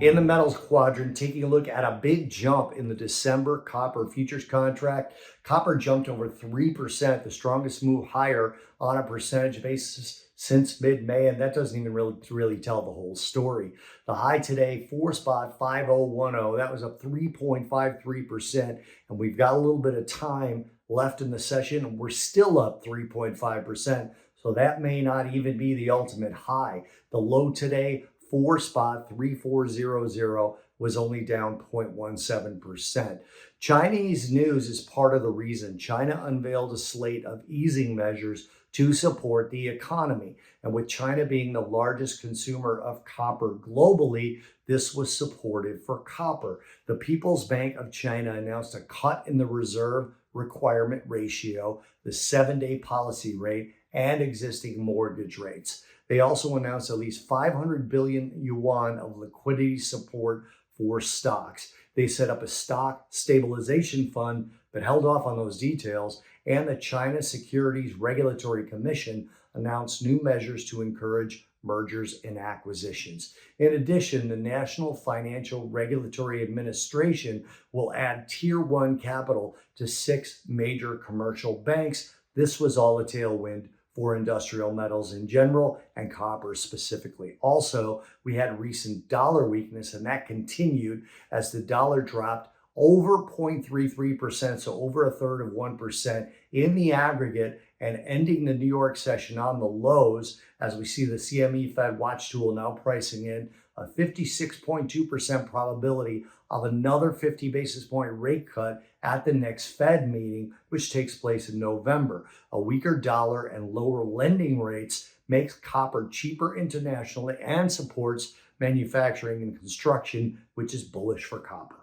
In the metals quadrant, taking a look at a big jump in the December copper futures contract. Copper jumped over 3%, the strongest move higher on a percentage basis since mid-May, and that doesn't even really tell the whole story. The high today, 4.5010, that was up 3.53%, and we've got a little bit of time left in the session, and we're still up 3.5%. So that may not even be the ultimate high. The low today, 4.3400, was only down 0.17%. Chinese news is part of the reason. China unveiled a slate of easing measures to support the economy. And with China being the largest consumer of copper globally, this was supportive for copper. The People's Bank of China announced a cut in the reserve requirement ratio, the 7-day policy rate, and existing mortgage rates. They also announced at least 500 billion yuan of liquidity support for stocks. They set up a stock stabilization fund, but held off on those details. And the China Securities Regulatory Commission announced new measures to encourage mergers and acquisitions. In addition, the National Financial Regulatory Administration will add Tier 1 capital to 6 major commercial banks. This was all a tailwind for industrial metals in general and copper specifically. Also, we had recent dollar weakness, and that continued as the dollar dropped over 0.33%, so over a third of 1% in the aggregate, and ending the New York session on the lows as we see the CME Fed Watch Tool now pricing in a 56.2% probability of another 50 basis point rate cut at the next Fed meeting, which takes place in November. A weaker dollar and lower lending rates makes copper cheaper internationally and supports manufacturing and construction, which is bullish for copper.